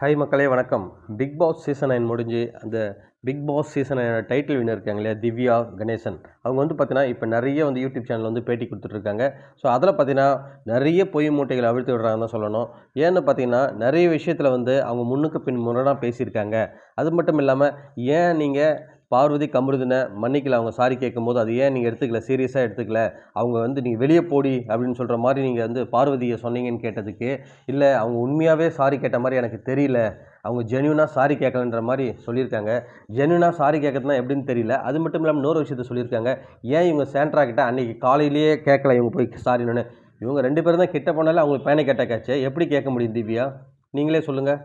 Hi மக்களே வணக்கம். Big Boss season 9 முடிஞ்சு அந்த Bigg Boss season title winner இருக்காங்க இல்லையா, திவ்யா கணேசன். அவங்க வந்து பார்த்தீங்கன்னா இப்போ நிறைய வந்து யூடியூப் சேனல் வந்து பேட்டி கொடுத்துட்ருக்காங்க. ஸோ அதில் பார்த்தீங்கன்னா நிறைய பொய் மூட்டைகள் அவிழ்த்து விடுறாங்கன்னு தான் சொல்லணும். ஏன்னு பார்த்தீங்கன்னா நிறைய விஷயத்தில் வந்து அவங்க முன்னுக்கு பின் முரணாக பேசியிருக்காங்க. அது மட்டும் இல்லாமல் ஏன் நீங்கள் பார்வதி கமருதினை மன்னிக்கல, அவங்க சாரி கேட்கும்போது அது ஏன் நீங்கள் எடுத்துக்கல, சீரியஸாக எடுத்துக்கல, அவங்க வந்து நீங்கள் வெளியே போடி அப்படின்னு சொல்கிற மாதிரி நீங்கள் வந்து பார்வதியை சொன்னீங்கன்னு கேட்டதுக்கு, இல்லை அவங்க உண்மையாகவே சாரி கேட்ட மாதிரி எனக்கு தெரியல, அவங்க ஜென்யூனாக சாரி கேட்கலன்ற மாதிரி சொல்லியிருக்காங்க. ஜென்யூனாக சாரி கேட்கறதுனா எப்படின்னு தெரியல. அது மட்டும் இல்லாமல் இன்னொரு விஷயத்த சொல்லியிருக்காங்க. ஏன் இவங்க சாண்ட்ரா கிட்ட அன்றைக்கி காலையிலேயே கேட்கல, இவங்க போய் சாரின்னு. இவங்க 2 பேரும் தான் கிட்ட போனாலே அவங்களுக்கு பேனிக் அட்டாக் ஆச்சு. எப்படி கேட்க முடியும் திவ்யா, நீங்களே சொல்லுங்கள்.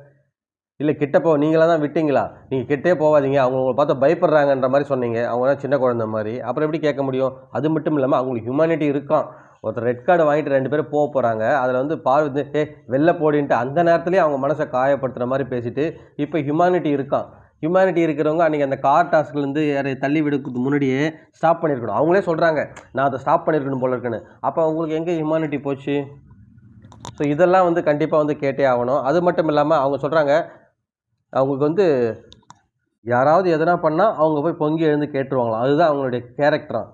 இல்லை கிட்ட நீங்களாக தான் விட்டீங்களா, நீங்கள் கிட்டே போகாதீங்க, அவங்க உங்களை பார்த்து பயப்படுறாங்கன்ற மாதிரி சொன்னீங்க. அவங்களாம் சின்ன குழந்தை மாதிரி, அப்புறம் எப்படி கேட்க முடியும்? அது மட்டும் இல்லாமல் அவங்களுக்கு ஹியூமனிட்டி இருக்கான். ஒருத்தர் ரெட் கார்டு வாங்கிட்டு 2 பேரும் போகிறாங்க. அதில் வந்து பார்வதி வெளில போடின்ட்டு அந்த நேரத்துலேயே அவங்க மனசை காயப்படுத்துகிற மாதிரி பேசிட்டு, இப்போ ஹியூமனிட்டி இருக்கான். ஹியூமனிட்டி இருக்கிறவங்க அன்றைக்கி அந்த கார் டாஸ்க்லேருந்து யாரை தள்ளி விடுறதுக்கு முன்னாடியே ஸ்டாப் பண்ணியிருக்கணும். அவங்களே சொல்கிறாங்க, நான் அதை ஸ்டாப் பண்ணியிருக்கணும் போல இருக்குன்னு. அப்போ அவங்களுக்கு எங்கே ஹியூமனிட்டி போச்சு? ஸோ இதெல்லாம் வந்து கண்டிப்பாக வந்து கேட்டே ஆகணும். அது மட்டும் இல்லாமல் அவங்க சொல்கிறாங்க, அவங்களுக்கு வந்து யாராவது எதனா பண்ணால் அவங்க போய் பொங்கி எழுந்து கேட்டுருவாங்களாம். அதுதான் அவங்களுடைய கேரக்டராக.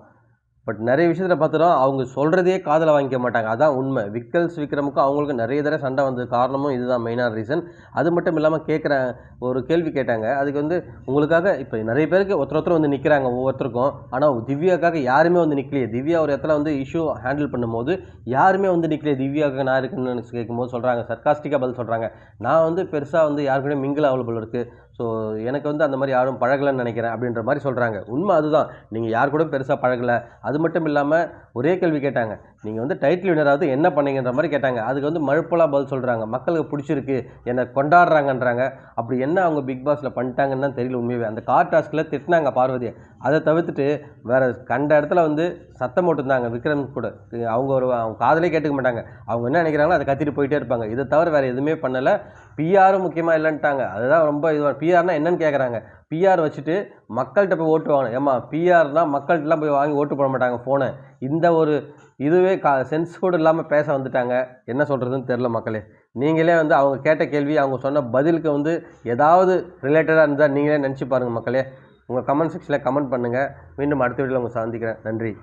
பட் நிறைய விஷயத்தில் பார்த்துட்டோம், அவங்க சொல்கிறதையே காதில் வாங்கிக்க மாட்டாங்க. அதான் உண்மை. விக்ரமுக்கும் அவங்களுக்கும் நிறைய தடவை சண்டை வந்தது காரணமும் இதுதான் மெயினான ரீசன். அது மட்டும் இல்லாமல் ஒரு கேள்வி கேட்டாங்க. அதுக்கு வந்து உங்களுக்காக இப்போ நிறைய பேருக்கு ஒருத்தர் வந்து நிற்கிறாங்க ஒவ்வொருத்தருக்கும். ஆனால் திவ்யாவுக்காக யாருமே வந்து நிற்கலையே. திவ்யா ஒரு இடத்துல வந்து இஷ்யூ ஹேண்டில் பண்ணும்போது யாருமே வந்து நிற்கலையே. திவ்யாவுக்கு நான் இருக்குன்னு கேட்கும்போது சொல்கிறாங்க, சர்காஸ்டிக்காக பதில் சொல்கிறாங்க, நான் வந்து பெருசாக வந்து யாருக்குமே மிங்கிள் அவைலபிள் இருக்குது, ஸோ எனக்கு வந்து அந்த மாதிரி யாரும் பழகலைன்னு நினைக்கிறேன் அப்படின்ற மாதிரி சொல்கிறாங்க. உண்மை அதுதான், நீங்கள் யார் கூட பெருசாக பழகலை. அது மட்டும் இல்லாமல் ஒரே கேள்வி கேட்டாங்க, நீங்கள் வந்து டைட்டில் வினராவது என்ன பண்ணீங்கன்ற மாதிரி கேட்டாங்க. அதுக்கு வந்து மழுப்பலாக பதில் சொல்கிறாங்க, மக்களுக்கு பிடிச்சிருக்கு, என்னை கொண்டாடுறாங்கன்றாங்க. அப்படி என்ன அவங்க பிக் பாஸில் பண்ணிட்டாங்கன்னு தான் தெரியல உண்மையாகவே. அந்த கார் டாஸ்கில் திட்டினாங்க பார்வதியை, அதை தவிர்த்துட்டு வேறு கண்ட இடத்துல வந்து சத்தம் போட்டுருந்தாங்க. விக்ரம் கூட அவங்க காதலே கேட்டுக்க மாட்டாங்க. அவங்க என்ன நினைக்கிறாங்களோ அதை கத்திட்டு போயிட்டே இருப்பாங்க. இதை தவிர வேறு எதுவுமே பண்ணலை. பிஆரும் முக்கியமாக இல்லைன்ட்டாங்க. அதுதான் ரொம்ப இதுவாக. பிஆர்னால் என்னன்னு கேட்குறாங்க. பிஆர் வச்சுட்டு மக்கள்கிட்ட போய் ஓட்டு வாங்கணும். ஏம்மா பிஆர்னால் மக்கள்கிட்டலாம் போய் வாங்கி ஓட்டு போட மாட்டாங்க ஃபோனை. இந்த ஒரு இதுவே சென்ஸ் கூட இல்லாமல் பேச வந்துட்டாங்க. என்ன சொல்கிறதுன்னு தெரில மக்களே. நீங்களே வந்து அவங்க கேட்ட கேள்வி, அவங்க சொன்ன பதிலுக்கு வந்து ஏதாவது ரிலேட்டடாக இருந்தால் நீங்களே நினச்சி பாருங்கள் மக்களே. உங்கள் கமெண்ட் செக்ஷனில் கமெண்ட் பண்ணுங்கள். மீண்டும் அடுத்த வீடியோவில் உங்களை சந்திக்கிறேன். நன்றி.